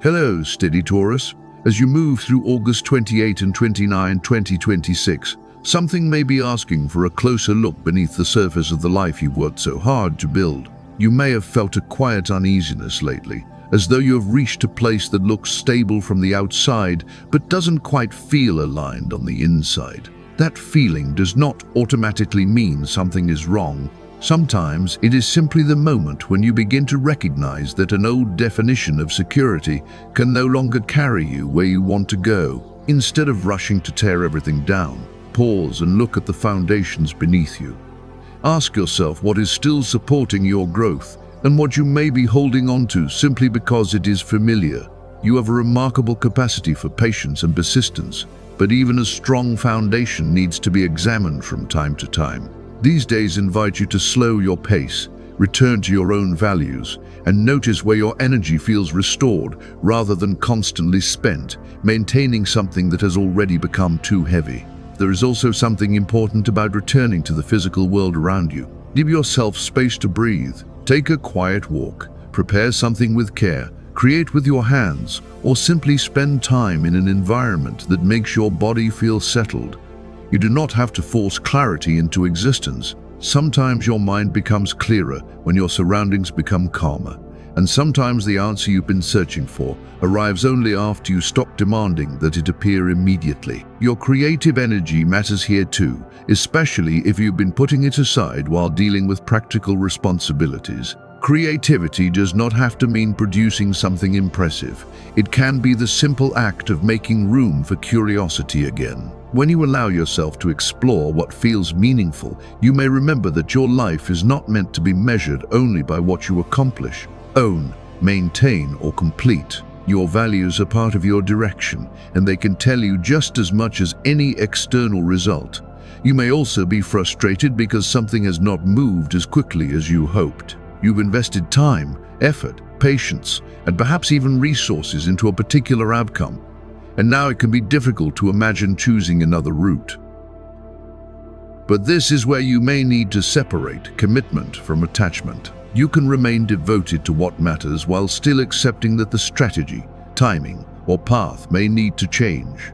Hello, steady Taurus. As you move through August 28 and 29, 2026, something may be asking for a closer look beneath the surface of the life you've worked so hard to build. You may have felt a quiet uneasiness lately, as though you have reached a place that looks stable from the outside but doesn't quite feel aligned on the inside. That feeling does not automatically mean something is wrong. Sometimes it is simply the moment when you begin to recognize that an old definition of security can no longer carry you where you want to go. Instead of rushing to tear everything down, pause and look at the foundations beneath you. Ask yourself what is still supporting your growth and what you may be holding on to simply because it is familiar. You have a remarkable capacity for patience and persistence, but even a strong foundation needs to be examined from time to time. These days invite you to slow your pace, return to your own values, and notice where your energy feels restored rather than constantly spent, maintaining something that has already become too heavy. There is also something important about returning to the physical world around you. Give yourself space to breathe. Take a quiet walk, prepare something with care, create with your hands, or simply spend time in an environment that makes your body feel settled. You do not have to force clarity into existence. Sometimes your mind becomes clearer when your surroundings become calmer, and sometimes the answer you've been searching for arrives only after you stop demanding that it appear immediately. Your creative energy matters here too, especially if you've been putting it aside while dealing with practical responsibilities. Creativity does not have to mean producing something impressive. It can be the simple act of making room for curiosity again. When you allow yourself to explore what feels meaningful, you may remember that your life is not meant to be measured only by what you accomplish, own, maintain, or complete. Your values are part of your direction, and they can tell you just as much as any external result. You may also be frustrated because something has not moved as quickly as you hoped. You've invested time, effort, patience, and perhaps even resources into a particular outcome, and now it can be difficult to imagine choosing another route. But this is where you may need to separate commitment from attachment. You can remain devoted to what matters while still accepting that the strategy, timing, or path may need to change.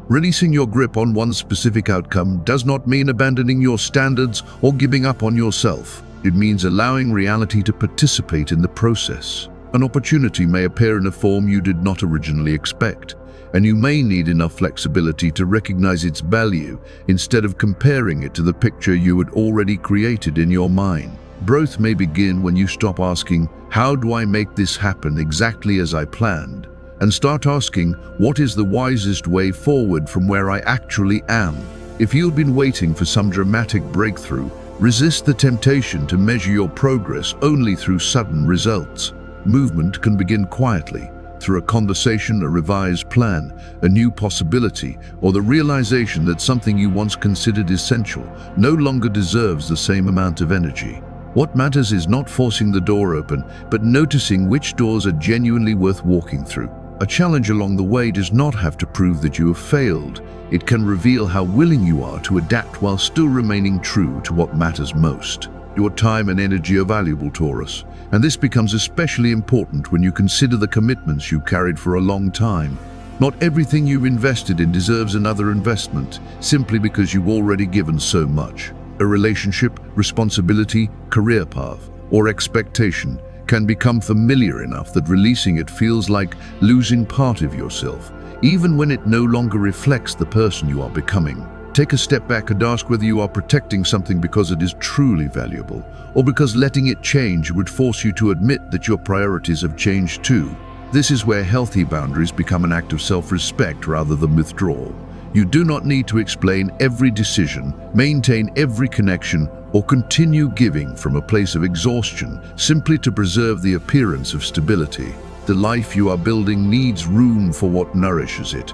Releasing your grip on one specific outcome does not mean abandoning your standards or giving up on yourself. It means allowing reality to participate in the process. An opportunity may appear in a form you did not originally expect, and you may need enough flexibility to recognize its value instead of comparing it to the picture you had already created in your mind. Growth may begin when you stop asking, "How do I make this happen exactly as I planned?" and start asking, "What is the wisest way forward from where I actually am?" If you've been waiting for some dramatic breakthrough, resist the temptation to measure your progress only through sudden results. Movement can begin quietly, through a conversation, a revised plan, a new possibility, or the realization that something you once considered essential no longer deserves the same amount of energy. What matters is not forcing the door open, but noticing which doors are genuinely worth walking through. A challenge along the way does not have to prove that you have failed. It can reveal how willing you are to adapt while still remaining true to what matters most. Your time and energy are valuable, Taurus, and this becomes especially important when you consider the commitments you carried for a long time. Not everything you've invested in deserves another investment, simply because you've already given so much. A relationship, responsibility, career path, or expectation can become familiar enough that releasing it feels like losing part of yourself, even when it no longer reflects the person you are becoming. Take a step back and ask whether you are protecting something because it is truly valuable, or because letting it change would force you to admit that your priorities have changed too. This is where healthy boundaries become an act of self-respect rather than withdrawal. You do not need to explain every decision, maintain every connection, or continue giving from a place of exhaustion simply to preserve the appearance of stability. The life you are building needs room for what nourishes it.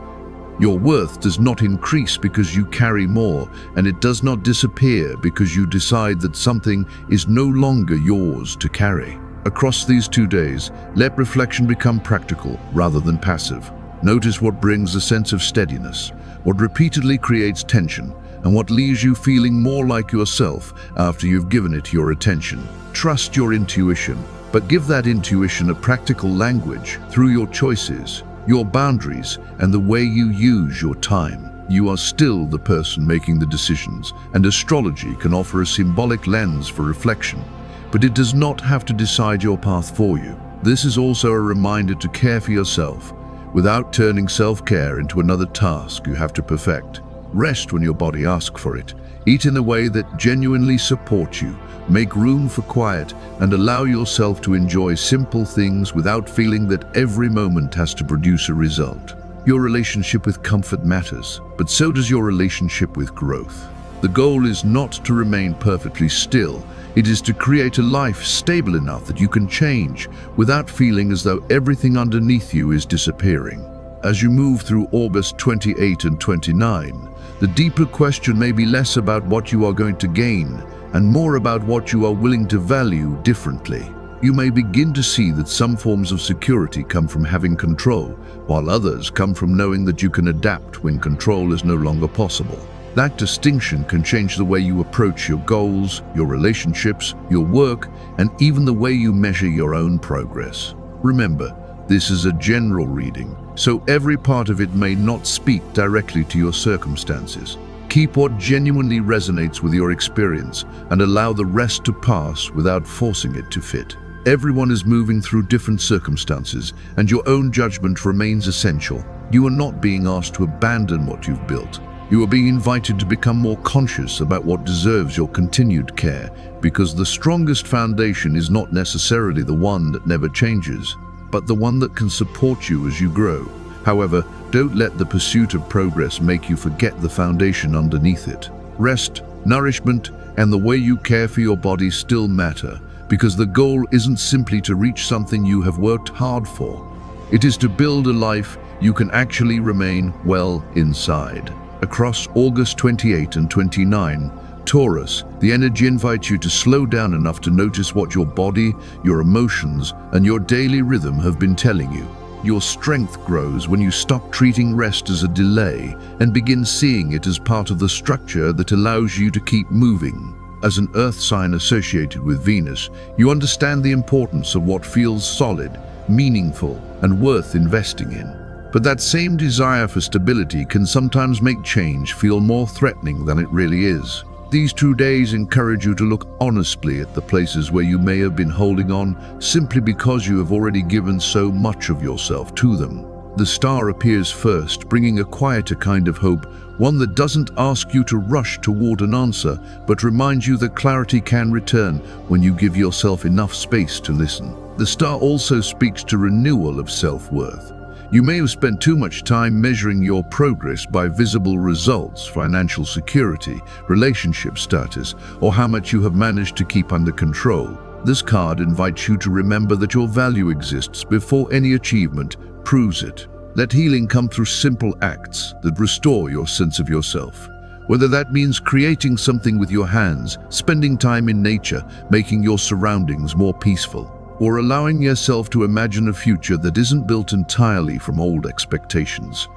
Your worth does not increase because you carry more, and it does not disappear because you decide that something is no longer yours to carry. Across these 2 days, let reflection become practical rather than passive. Notice what brings a sense of steadiness, what repeatedly creates tension, and what leaves you feeling more like yourself after you've given it your attention. Trust your intuition. but give that intuition a practical language through your choices, your boundaries, and the way you use your time. You are still the person making the decisions, and astrology can offer a symbolic lens for reflection, but it does not have to decide your path for you. This is also a reminder to care for yourself, without turning self-care into another task you have to perfect. Rest when your body asks for it. Eat in a way that genuinely supports you. Make room for quiet and allow yourself to enjoy simple things without feeling that every moment has to produce a result. Your relationship with comfort matters, but so does your relationship with growth. The goal is not to remain perfectly still. It is to create a life stable enough that you can change without feeling as though everything underneath you is disappearing. As you move through August 28 and 29, the deeper question may be less about what you are going to gain and more about what you are willing to value differently. You may begin to see that some forms of security come from having control, while others come from knowing that you can adapt when control is no longer possible. That distinction can change the way you approach your goals, your relationships, your work, and even the way you measure your own progress. Remember, this is a general reading, so every part of it may not speak directly to your circumstances. Keep what genuinely resonates with your experience and allow the rest to pass without forcing it to fit. Everyone is moving through different circumstances, and your own judgment remains essential. You are not being asked to abandon what you've built. You are being invited to become more conscious about what deserves your continued care, because the strongest foundation is not necessarily the one that never changes, but the one that can support you as you grow. However, don't let the pursuit of progress make you forget the foundation underneath it. Rest, nourishment, and the way you care for your body still matter, because the goal isn't simply to reach something you have worked hard for. It is to build a life you can actually remain well inside. Across August 28 and 29, Taurus, the energy invites you to slow down enough to notice what your body, your emotions, and your daily rhythm have been telling you. Your strength grows when you stop treating rest as a delay and begin seeing it as part of the structure that allows you to keep moving. As an earth sign associated with Venus, you understand the importance of what feels solid, meaningful, and worth investing in. But that same desire for stability can sometimes make change feel more threatening than it really is. These 2 days encourage you to look honestly at the places where you may have been holding on simply because you have already given so much of yourself to them. The star appears first, bringing a quieter kind of hope, one that doesn't ask you to rush toward an answer, but reminds you that clarity can return when you give yourself enough space to listen. The star also speaks to renewal of self-worth. You may have spent too much time measuring your progress by visible results, financial security, relationship status, or how much you have managed to keep under control. This card invites you to remember that your value exists before any achievement proves it. Let healing come through simple acts that restore your sense of yourself. Whether that means creating something with your hands, spending time in nature, making your surroundings more peaceful, or allowing yourself to imagine a future that isn't built entirely from old expectations.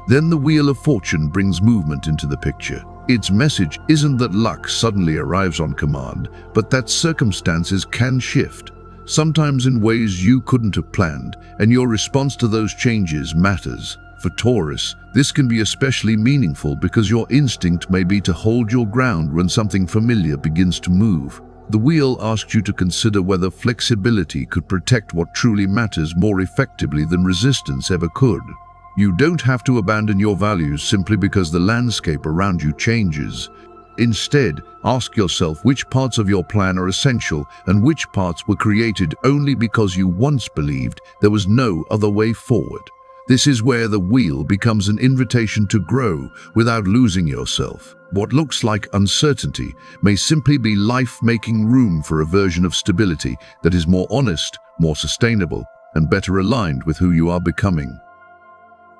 Then the Wheel of Fortune brings movement into the picture. Its message isn't that luck suddenly arrives on command, but that circumstances can shift, sometimes in ways you couldn't have planned, and your response to those changes matters. For Taurus, this can be especially meaningful because your instinct may be to hold your ground when something familiar begins to move. The wheel asks you to consider whether flexibility could protect what truly matters more effectively than resistance ever could. You don't have to abandon your values simply because the landscape around you changes. Instead, ask yourself which parts of your plan are essential and which parts were created only because you once believed there was no other way forward. This is where the wheel becomes an invitation to grow without losing yourself. What looks like uncertainty may simply be life making room for a version of stability that is more honest, more sustainable, and better aligned with who you are becoming.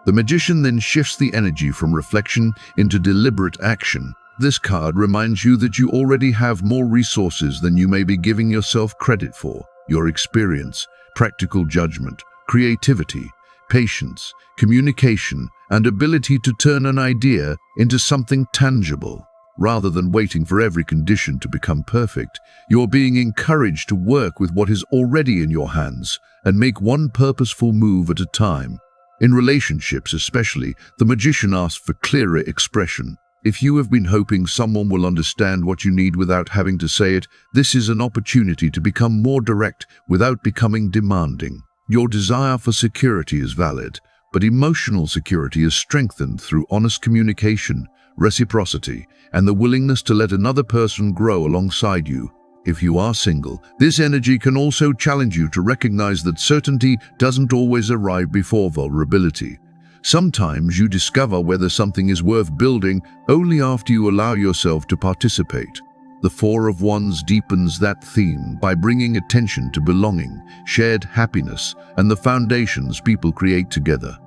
The Magician then shifts the energy from reflection into deliberate action. This card reminds you that you already have more resources than you may be giving yourself credit for. Your experience, practical judgment, creativity, patience, communication, and ability to turn an idea into something tangible. Rather than waiting for every condition to become perfect, you're being encouraged to work with what is already in your hands and make one purposeful move at a time. In relationships especially, the magician asks for clearer expression. If you have been hoping someone will understand what you need without having to say it, this is an opportunity to become more direct without becoming demanding. Your desire for security is valid, but emotional security is strengthened through honest communication, reciprocity, and the willingness to let another person grow alongside you. If you are single, this energy can also challenge you to recognize that certainty doesn't always arrive before vulnerability. Sometimes you discover whether something is worth building only after you allow yourself to participate. The Four of Wands deepens that theme by bringing attention to belonging, shared happiness, and the foundations people create together.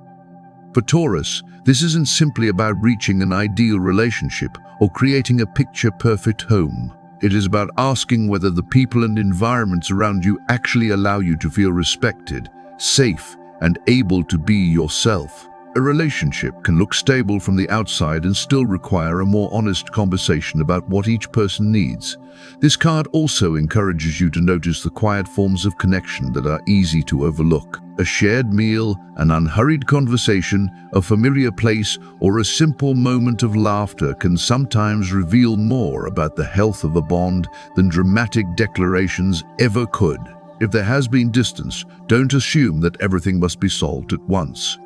For Taurus, this isn't simply about reaching an ideal relationship or creating a picture-perfect home. It is about asking whether the people and environments around you actually allow you to feel respected, safe, and able to be yourself. A relationship can look stable from the outside and still require a more honest conversation about what each person needs. This card also encourages you to notice the quiet forms of connection that are easy to overlook. A shared meal, an unhurried conversation, a familiar place, or a simple moment of laughter can sometimes reveal more about the health of a bond than dramatic declarations ever could. If there has been distance, don't assume that everything must be solved at once.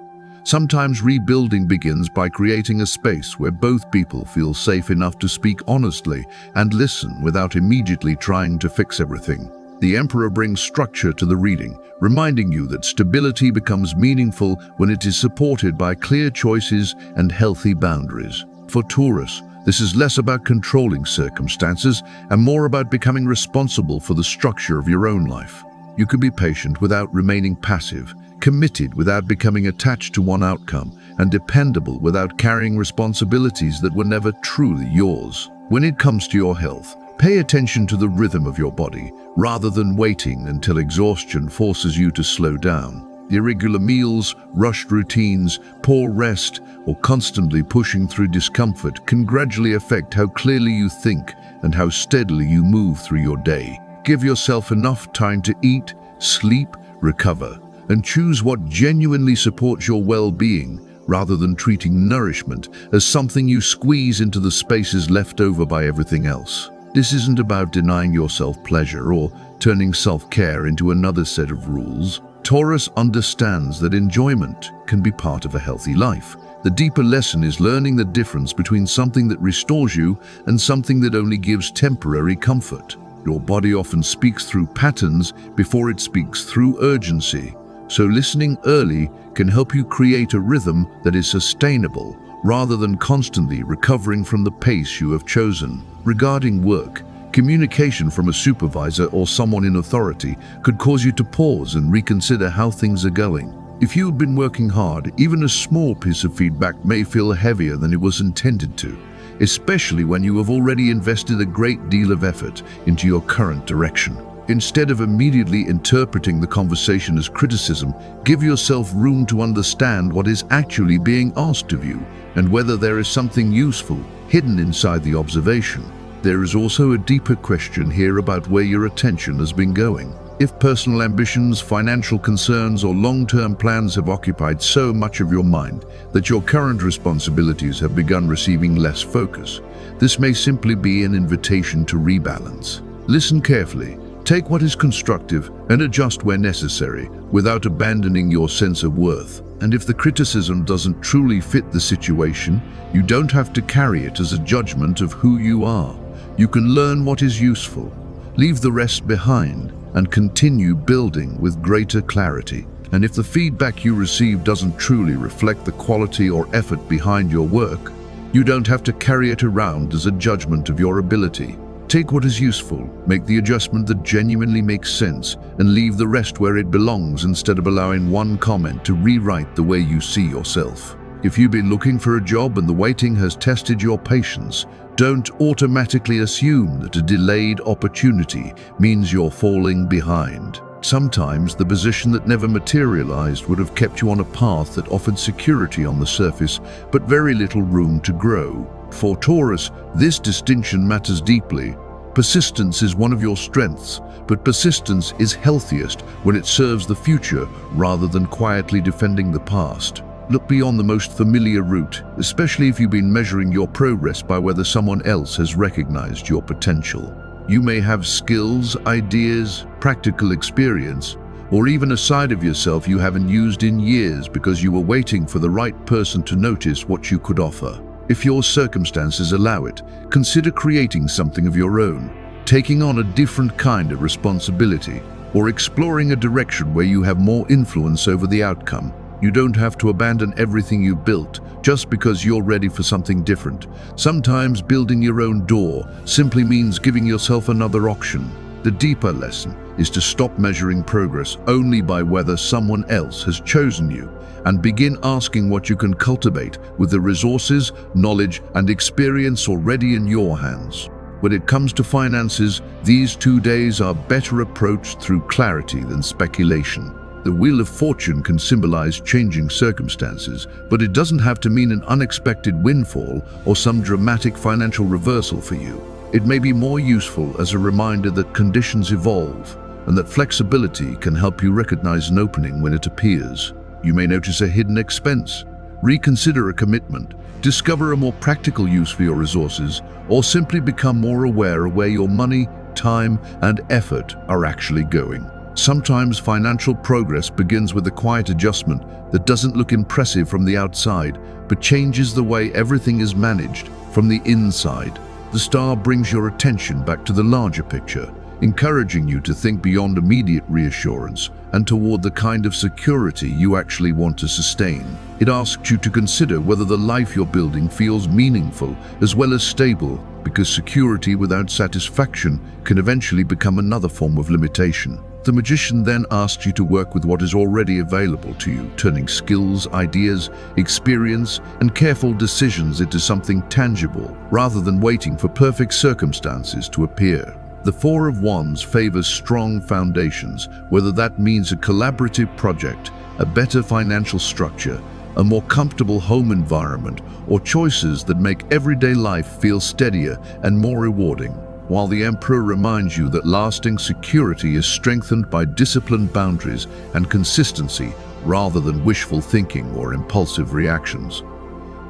Sometimes rebuilding begins by creating a space where both people feel safe enough to speak honestly and listen without immediately trying to fix everything. The Emperor brings structure to the reading, reminding you that stability becomes meaningful when it is supported by clear choices and healthy boundaries. For Taurus, this is less about controlling circumstances and more about becoming responsible for the structure of your own life. You can be patient without remaining passive, committed without becoming attached to one outcome, and dependable without carrying responsibilities that were never truly yours. When it comes to your health, pay attention to the rhythm of your body, rather than waiting until exhaustion forces you to slow down. Irregular meals, rushed routines, poor rest, or constantly pushing through discomfort can gradually affect how clearly you think and how steadily you move through your day. Give yourself enough time to eat, sleep, recover, and choose what genuinely supports your well-being, rather than treating nourishment as something you squeeze into the spaces left over by everything else. This isn't about denying yourself pleasure or turning self-care into another set of rules. Taurus understands that enjoyment can be part of a healthy life. The deeper lesson is learning the difference between something that restores you and something that only gives temporary comfort. Your body often speaks through patterns before it speaks through urgency. So listening early can help you create a rhythm that is sustainable, rather than constantly recovering from the pace you have chosen. Regarding work, communication from a supervisor or someone in authority could cause you to pause and reconsider how things are going. If you have been working hard, even a small piece of feedback may feel heavier than it was intended to, especially when you have already invested a great deal of effort into your current direction. Instead of immediately interpreting the conversation as criticism, give yourself room to understand what is actually being asked of you and whether there is something useful hidden inside the observation. There is also a deeper question here about where your attention has been going. If personal ambitions, financial concerns, or long-term plans have occupied so much of your mind that your current responsibilities have begun receiving less focus, this may simply be an invitation to rebalance. Listen carefully. Take what is constructive and adjust where necessary, without abandoning your sense of worth. And if the criticism doesn't truly fit the situation, you don't have to carry it as a judgment of who you are. You can learn what is useful, leave the rest behind, and continue building with greater clarity. And if the feedback you receive doesn't truly reflect the quality or effort behind your work, you don't have to carry it around as a judgment of your ability. Take what is useful, make the adjustment that genuinely makes sense, and leave the rest where it belongs instead of allowing one comment to rewrite the way you see yourself. If you've been looking for a job and the waiting has tested your patience, don't automatically assume that a delayed opportunity means you're falling behind. Sometimes the position that never materialized would have kept you on a path that offered security on the surface, but very little room to grow. For Taurus, this distinction matters deeply. Persistence is one of your strengths, but persistence is healthiest when it serves the future rather than quietly defending the past. Look beyond the most familiar route, especially if you've been measuring your progress by whether someone else has recognized your potential. You may have skills, ideas, practical experience, or even a side of yourself you haven't used in years because you were waiting for the right person to notice what you could offer. If your circumstances allow it, consider creating something of your own, taking on a different kind of responsibility, or exploring a direction where you have more influence over the outcome. You don't have to abandon everything you built just because you're ready for something different. Sometimes building your own door simply means giving yourself another option. The deeper lesson is to stop measuring progress only by whether someone else has chosen you, and begin asking what you can cultivate with the resources, knowledge, and experience already in your hands. When it comes to finances, these 2 days are better approached through clarity than speculation. The Wheel of Fortune can symbolize changing circumstances, but it doesn't have to mean an unexpected windfall or some dramatic financial reversal for you. It may be more useful as a reminder that conditions evolve and that flexibility can help you recognize an opening when it appears. You may notice a hidden expense, reconsider a commitment, discover a more practical use for your resources, or simply become more aware of where your money, time, and effort are actually going. Sometimes financial progress begins with a quiet adjustment that doesn't look impressive from the outside, but changes the way everything is managed from the inside. The star brings your attention back to the larger picture, encouraging you to think beyond immediate reassurance and toward the kind of security you actually want to sustain. It asks you to consider whether the life you're building feels meaningful as well as stable, because security without satisfaction can eventually become another form of limitation. The Magician then asks you to work with what is already available to you, turning skills, ideas, experience, and careful decisions into something tangible, rather than waiting for perfect circumstances to appear. The Four of Wands favors strong foundations, whether that means a collaborative project, a better financial structure, a more comfortable home environment, or choices that make everyday life feel steadier and more rewarding. While the Emperor reminds you that lasting security is strengthened by disciplined boundaries and consistency rather than wishful thinking or impulsive reactions.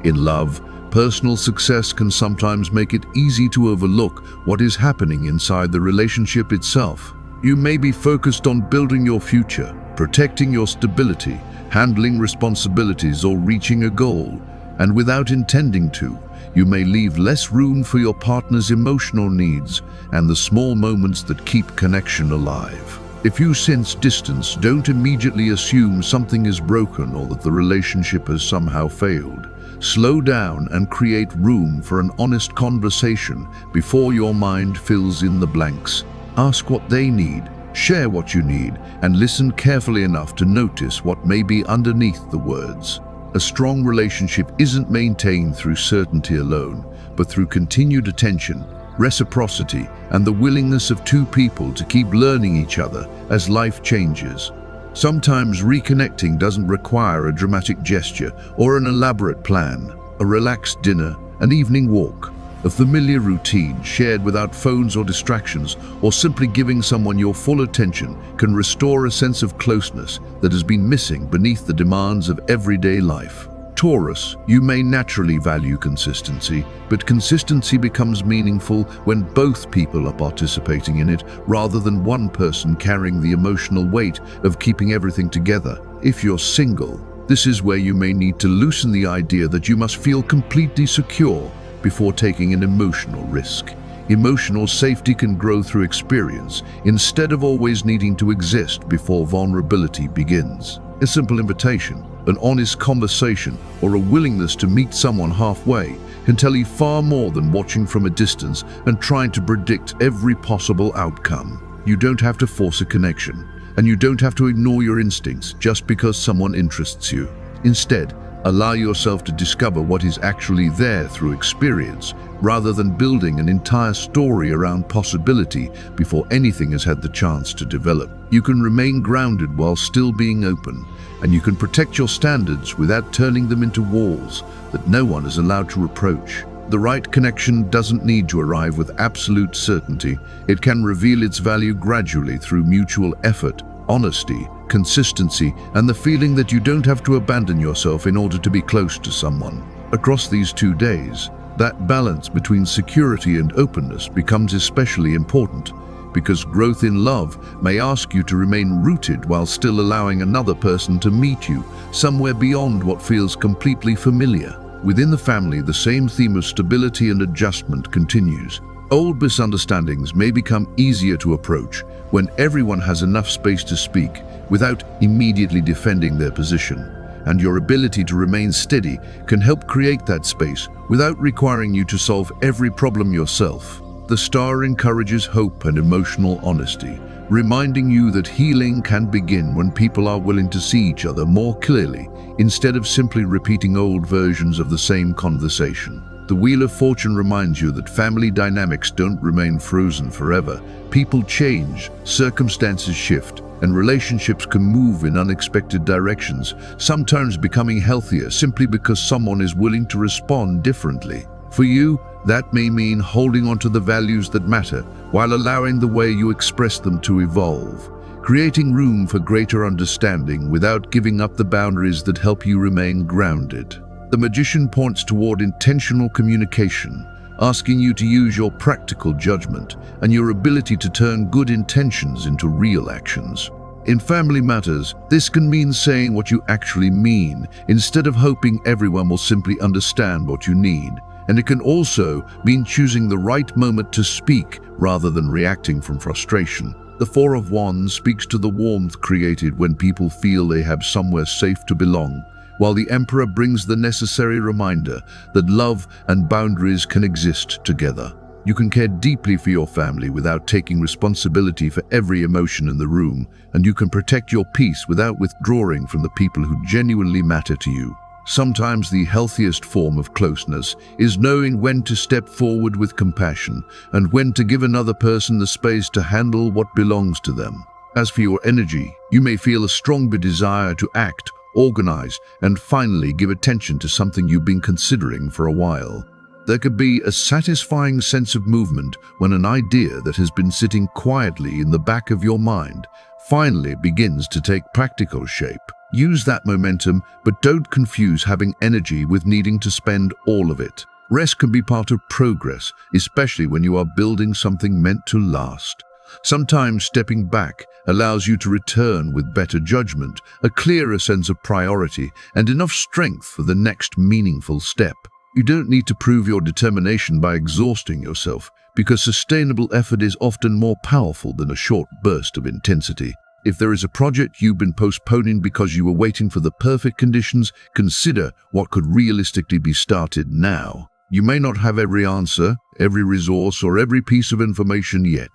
In love, personal success can sometimes make it easy to overlook what is happening inside the relationship itself. You may be focused on building your future, protecting your stability, handling responsibilities, or reaching a goal, and without intending to, you may leave less room for your partner's emotional needs and the small moments that keep connection alive. If you sense distance, don't immediately assume something is broken or that the relationship has somehow failed. Slow down and create room for an honest conversation before your mind fills in the blanks. Ask what they need, share what you need, and listen carefully enough to notice what may be underneath the words. A strong relationship isn't maintained through certainty alone, but through continued attention, reciprocity, and the willingness of two people to keep learning each other as life changes. Sometimes reconnecting doesn't require a dramatic gesture or an elaborate plan. A relaxed dinner, an evening walk, a familiar routine shared without phones or distractions, or simply giving someone your full attention can restore a sense of closeness that has been missing beneath the demands of everyday life. Taurus, you may naturally value consistency, but consistency becomes meaningful when both people are participating in it rather than one person carrying the emotional weight of keeping everything together. If you're single, this is where you may need to loosen the idea that you must feel completely secure before taking an emotional risk. Emotional safety can grow through experience instead of always needing to exist before vulnerability begins. A simple invitation, an honest conversation, or a willingness to meet someone halfway can tell you far more than watching from a distance and trying to predict every possible outcome. You don't have to force a connection, and you don't have to ignore your instincts just because someone interests you. Instead, Allow yourself to discover what is actually there through experience, rather than building an entire story around possibility before anything has had the chance to develop. You can remain grounded while still being open, and you can protect your standards without turning them into walls that no one is allowed to approach. The right connection doesn't need to arrive with absolute certainty. It can reveal its value gradually through mutual effort, honesty, consistency, and the feeling that you don't have to abandon yourself in order to be close to someone. Across these 2 days, that balance between security and openness becomes especially important, because growth in love may ask you to remain rooted while still allowing another person to meet you somewhere beyond what feels completely familiar. Within the family, the same theme of stability and adjustment continues. Old misunderstandings may become easier to approach when everyone has enough space to speak without immediately defending their position, and your ability to remain steady can help create that space without requiring you to solve every problem yourself. The star encourages hope and emotional honesty, reminding you that healing can begin when people are willing to see each other more clearly, instead of simply repeating old versions of the same conversation. The Wheel of Fortune reminds you that family dynamics don't remain frozen forever. People change, circumstances shift, and relationships can move in unexpected directions, sometimes becoming healthier simply because someone is willing to respond differently. For you, that may mean holding on to the values that matter while allowing the way you express them to evolve, creating room for greater understanding without giving up the boundaries that help you remain grounded. The Magician points toward intentional communication, asking you to use your practical judgment and your ability to turn good intentions into real actions. In family matters, this can mean saying what you actually mean, instead of hoping everyone will simply understand what you need. And it can also mean choosing the right moment to speak rather than reacting from frustration. The Four of Wands speaks to the warmth created when people feel they have somewhere safe to belong, while the Emperor brings the necessary reminder that love and boundaries can exist together. You can care deeply for your family without taking responsibility for every emotion in the room, and you can protect your peace without withdrawing from the people who genuinely matter to you. Sometimes the healthiest form of closeness is knowing when to step forward with compassion and when to give another person the space to handle what belongs to them. As for your energy, you may feel a stronger desire to act, organize, and finally give attention to something you've been considering for a while. There could be a satisfying sense of movement when an idea that has been sitting quietly in the back of your mind finally begins to take practical shape. Use that momentum, but don't confuse having energy with needing to spend all of it. Rest can be part of progress, especially when you are building something meant to last. Sometimes stepping back allows you to return with better judgment, a clearer sense of priority, and enough strength for the next meaningful step. You don't need to prove your determination by exhausting yourself, because sustainable effort is often more powerful than a short burst of intensity. If there is a project you've been postponing because you were waiting for the perfect conditions, consider what could realistically be started now. You may not have every answer, every resource, or every piece of information yet,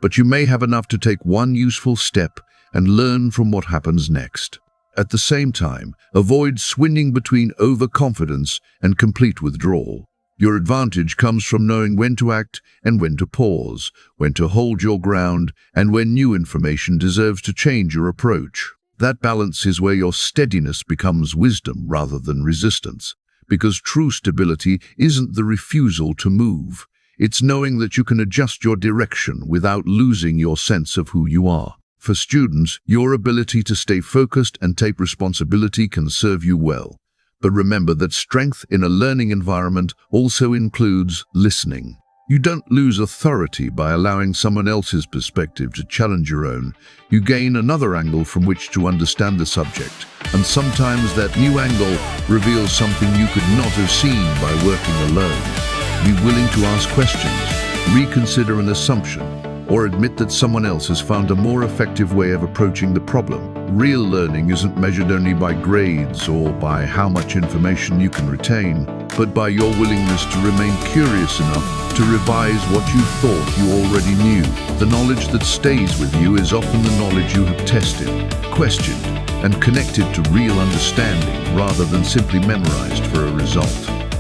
but you may have enough to take one useful step and learn from what happens next. At the same time, avoid swinging between overconfidence and complete withdrawal. Your advantage comes from knowing when to act and when to pause, when to hold your ground, and when new information deserves to change your approach. That balance is where your steadiness becomes wisdom rather than resistance, because true stability isn't the refusal to move. It's knowing that you can adjust your direction without losing your sense of who you are. For students, your ability to stay focused and take responsibility can serve you well. But remember that strength in a learning environment also includes listening. You don't lose authority by allowing someone else's perspective to challenge your own. You gain another angle from which to understand the subject, and sometimes that new angle reveals something you could not have seen by working alone. Be willing to ask questions, reconsider an assumption, or admit that someone else has found a more effective way of approaching the problem. Real learning isn't measured only by grades or by how much information you can retain, but by your willingness to remain curious enough to revise what you thought you already knew. The knowledge that stays with you is often the knowledge you have tested, questioned, and connected to real understanding rather than simply memorized for a result.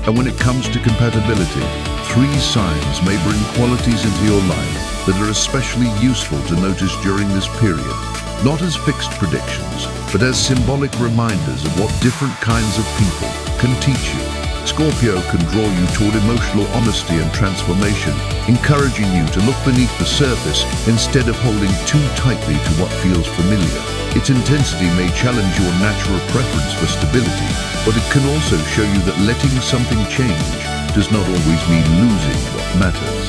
And when it comes to compatibility, 3 signs may bring qualities into your life that are especially useful to notice during this period, not as fixed predictions, but as symbolic reminders of what different kinds of people can teach you. Scorpio can draw you toward emotional honesty and transformation, encouraging you to look beneath the surface instead of holding too tightly to what feels familiar. Its intensity may challenge your natural preference for stability, but it can also show you that letting something change does not always mean losing what matters.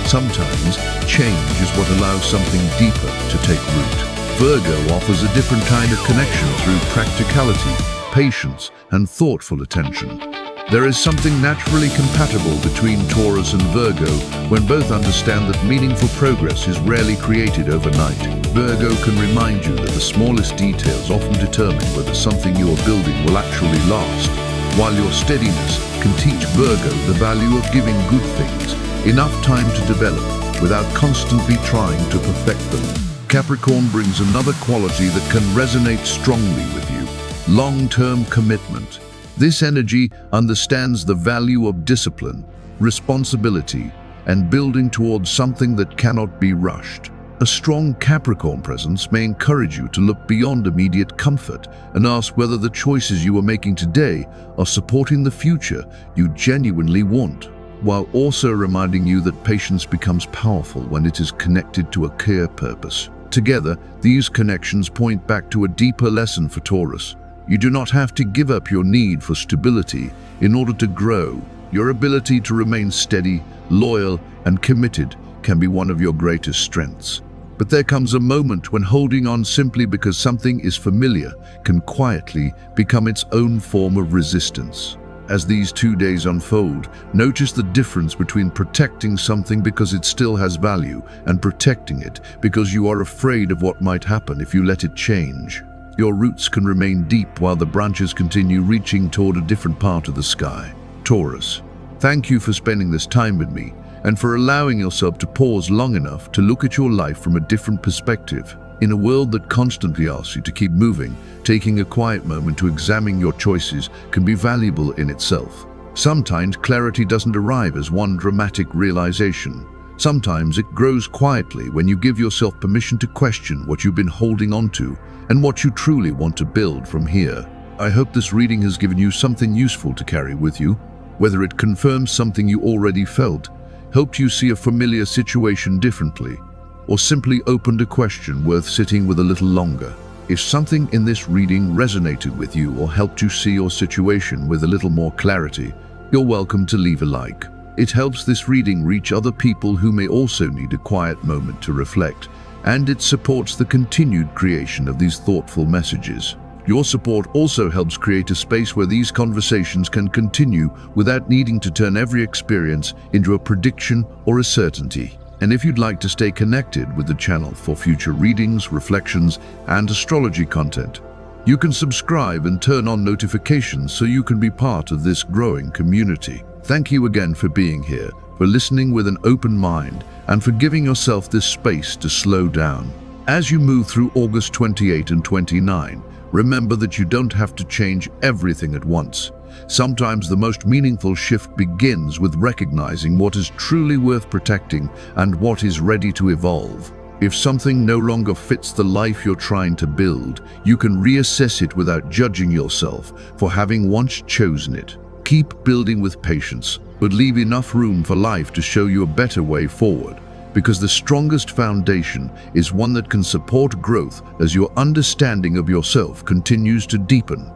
Sometimes, change is what allows something deeper to take root. Virgo offers a different kind of connection through practicality, patience, and thoughtful attention. There is something naturally compatible between Taurus and Virgo when both understand that meaningful progress is rarely created overnight. Virgo can remind you that the smallest details often determine whether something you are building will actually last, while your steadiness can teach Virgo the value of giving good things enough time to develop without constantly trying to perfect them. Capricorn brings another quality that can resonate strongly with you: long-term commitment. This energy understands the value of discipline, responsibility, and building towards something that cannot be rushed. A strong Capricorn presence may encourage you to look beyond immediate comfort and ask whether the choices you are making today are supporting the future you genuinely want, while also reminding you that patience becomes powerful when it is connected to a clear purpose. Together, these connections point back to a deeper lesson for Taurus. You do not have to give up your need for stability in order to grow. Your ability to remain steady, loyal, and committed can be one of your greatest strengths. But there comes a moment when holding on simply because something is familiar can quietly become its own form of resistance. As these 2 days unfold, notice the difference between protecting something because it still has value and protecting it because you are afraid of what might happen if you let it change. Your roots can remain deep while the branches continue reaching toward a different part of the sky. Taurus, thank you for spending this time with me and for allowing yourself to pause long enough to look at your life from a different perspective. In a world that constantly asks you to keep moving, taking a quiet moment to examine your choices can be valuable in itself. Sometimes clarity doesn't arrive as one dramatic realization. Sometimes it grows quietly when you give yourself permission to question what you've been holding on to and what you truly want to build from here. I hope this reading has given you something useful to carry with you, whether it confirms something you already felt, helped you see a familiar situation differently, or simply opened a question worth sitting with a little longer. If something in this reading resonated with you or helped you see your situation with a little more clarity, you're welcome to leave a like. It helps this reading reach other people who may also need a quiet moment to reflect, and it supports the continued creation of these thoughtful messages. Your support also helps create a space where these conversations can continue without needing to turn every experience into a prediction or a certainty. And if you'd like to stay connected with the channel for future readings, reflections, and astrology content, you can subscribe and turn on notifications so you can be part of this growing community. Thank you again for being here, for listening with an open mind, and for giving yourself this space to slow down. As you move through August 28 and 29, remember that you don't have to change everything at once. Sometimes the most meaningful shift begins with recognizing what is truly worth protecting and what is ready to evolve. If something no longer fits the life you're trying to build, you can reassess it without judging yourself for having once chosen it. Keep building with patience, but leave enough room for life to show you a better way forward, because the strongest foundation is one that can support growth as your understanding of yourself continues to deepen.